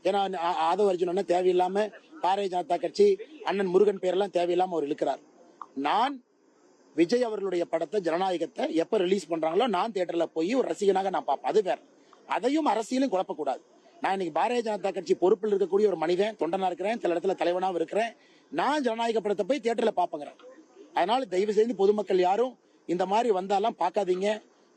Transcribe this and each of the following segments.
ஏன்னா ஆதவ அர்ஜுன் தேவையில்லாம பாரதிய ஜனதா கட்சி அண்ணன் முருகன் பேரெல்லாம் தேவையில்லாம அவர் இழுக்கிறார். நான் விஜய் அவர்களுடைய படத்தை ஜனநாயகத்தை எப்ப ரிலீஸ் பண்றாங்களோ நான் தியேட்டர்ல போய் ஒரு ரசிகனாக நான் பார்ப்பேன். அது வேற. அதையும் அரசியலும் குழப்பக்கூடாது. நான் இன்னைக்கு பாரதிய ஜனதா கட்சி பொறுப்பில் இருக்கக்கூடிய ஒரு மனிதன், தொண்டனா இருக்கிறேன், சில இடத்துல தலைவனாவும் இருக்கிறேன். நான் ஜனநாயக படத்தை போய் தியேட்டர்ல பாப்பேங்கிறேன். அதனால தயவு செய்து பொதுமக்கள் யாரும் இந்த மாதிரி வந்தாலாம் பார்க்காதீங்க.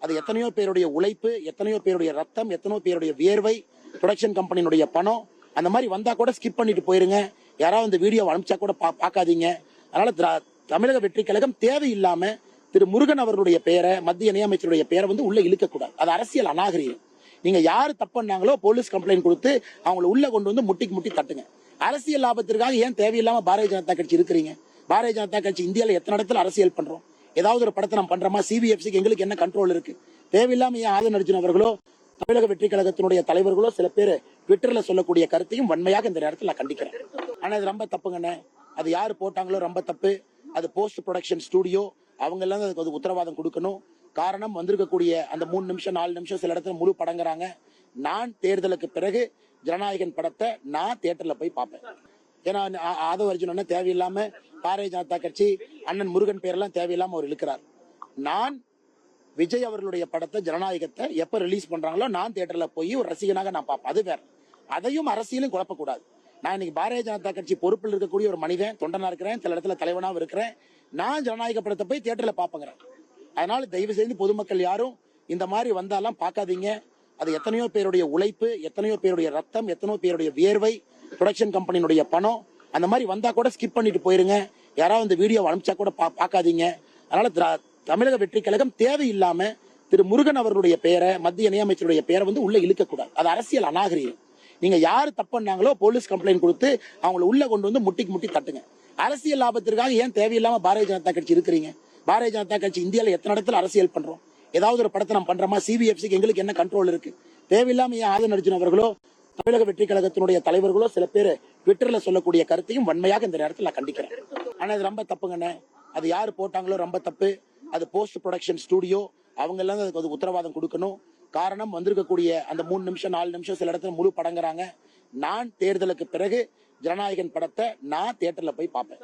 அது எத்தனையோ பேருடைய உழைப்பு, எத்தனையோ பேருடைய ரத்தம், எத்தனையோ பேருடைய வியர்வை, ப்ரொடக்ஷன் கம்பெனியுடைய பணம். அந்த மாதிரி வந்தா கூட ஸ்கிப் பண்ணிட்டு போயிருங்க. யாராவது இந்த வீடியோ அனுப்பிச்சா கூட பார்க்காதீங்க. அதனால தமிழக வெற்றி கழகம் தேவையில்லாம திரு முருகன் அவர்களுடைய பெயரை, மத்திய இணையமைச்சருடைய பெயரை உள்ள இழுக்கக்கூடாது. அது அரசியல் அநாகரிகம். நீங்க யாரு தப்புனாங்களோ போலீஸ் கம்ப்ளைண்ட் கொடுத்து அவங்களை உள்ள கொண்டு வந்து முட்டி தட்டுங்க. அரசியல் லாபத்திற்காக ஏன் தேவையில்லாம பாரதிய ஜனதா கட்சி இருக்கிறீங்க? பாரதிய ஜனதா கட்சி இந்தியால எத்தனை இடத்துல அரசியல் பண்றோம்? ஏதாவது ஒரு படத்தை நம்ம பண்றோமா? சிபிஎஃப்சிக்கு எங்களுக்கு என்ன கண்ட்ரோல் இருக்கு? தேவையில்லாம ஏன் ஆதவ அர்ஜுன் அவர்களோ தமிழக வெற்றி கழகத்தினுடைய தலைவர்களோ சில பேர் ட்விட்டர்ல சொல்லக்கூடிய கருத்தையும் வன்மையாக இந்த நேரத்தில் நான் கண்டிக்கிறேன். ஆனா இது ரொம்ப தப்புங்கண்ணே. அது யாரு போட்டாங்களோ ரொம்ப தப்பு. அது போஸ்ட் ப்ரொடக்ஷன் ஸ்டுடியோ, அவங்க எல்லாம் அதுக்கு உத்தரவாதம் கொடுக்கணும். காரணம், வந்திருக்கக்கூடிய அந்த 3 நிமிஷம் 4 நிமிஷம் சில இடத்துல முழு படங்குறாங்க. நான் தேர்தலுக்கு பிறகு ஜனநாயகன் படத்தை நான் தியேட்டர்ல போய் பார்ப்பேன். ஏன்னா ஆதவ அர்ஜுன் தேவையில்லாம பாரதிய ஜனதா கட்சி அண்ணன் முருகன் பேரெல்லாம் தேவையில்லாம அவர் இழுக்கிறார். நான் விஜய் அவர்களுடைய படத்தை ஜனநாயகத்தை எப்ப ரிலீஸ் பண்றாங்களோ நான் தியேட்டர்ல போய் ஒரு ரசிகனாக நான் பார்ப்பேன். அது வேற. அதையும் அரசியலும் குழப்பக்கூடாது. நான் இன்னைக்கு பாரதிய ஜனதா கட்சி பொறுப்பில் இருக்கக்கூடிய ஒரு மனிதன், தொண்டனா இருக்கிறேன், சில இடத்துல தலைவனாவும் இருக்கிறேன். நான் ஜனநாயக படத்தை போய் தியேட்டர்ல பாப்பேங்கிறேன். அதனால தயவு செய்து பொதுமக்கள் யாரும் இந்த மாதிரி வந்தாலாம் பார்க்காதீங்க. அது எத்தனையோ பேருடைய உழைப்பு, எத்தனையோ பேருடைய ரத்தம், எத்தனையோ பேருடைய வியர்வை, ப்ரொடக்ஷன் கம்பெனியுடைய பணம். அந்த மாதிரி வந்தா கூட ஸ்கிப் பண்ணிட்டு போயிருங்க. யாராவது இந்த வீடியோ அனுப்பிச்சா கூட பார்க்காதீங்க. அதனால தமிழக வெற்றி கழகம் தேவையில்லாம திரு முருகன் அவர்களுடைய பெயரை, மத்திய இணையமைச்சருடைய பெயரை உள்ள இழுக்கக்கூடாது. அது அரசியல் அநாகரிகம். நீங்க யாரு தப்புனாங்களோ போலீஸ் கம்ப்ளைண்ட் கொடுத்து அவங்களை உள்ள கொண்டு வந்து முட்டி தட்டுங்க. அரசியல் லாபத்திற்காக ஏன் தேவையில்லாம பாரதிய ஜனதா கட்சி இருக்கிறீங்க? பாரதிய ஜனதா கட்சி இந்தியால எத்தனை இடத்துல அரசியல் பண்றோம்? ஏதாவது ஒரு படத்தை நம்ம பண்றோமா? சிபிஎஃப்சிக்கு எங்களுக்கு என்ன கண்ட்ரோல் இருக்கு? தேவையில்லாம ஏன் ஆதவ அர்ஜுன் அவர்களோ தமிழக வெற்றி கழகத்தினுடைய தலைவர்களோ சில பேர் ட்விட்டர்ல சொல்லக்கூடிய கருத்தையும் வன்மையாக இந்த நேரத்தில் நான் கண்டிக்கிறேன். ஆனா இது ரொம்ப தப்புங்கண்ணே. அது யாரு போட்டாங்களோ ரொம்ப தப்பு. அது போஸ்ட் ப்ரொடக்ஷன் ஸ்டுடியோ, அவங்க எல்லாம் அதுக்கு உத்தரவாதம் கொடுக்கணும். காரணம், வந்திருக்கக்கூடிய அந்த 3 நிமிஷம் 4 நிமிஷம் சில இடத்துல முழு படங்குறாங்க. நான் தேர்தலுக்கு பிறகு ஜனநாயகன் படத்தை நான் தியேட்டர்ல போய் பார்ப்பேன்.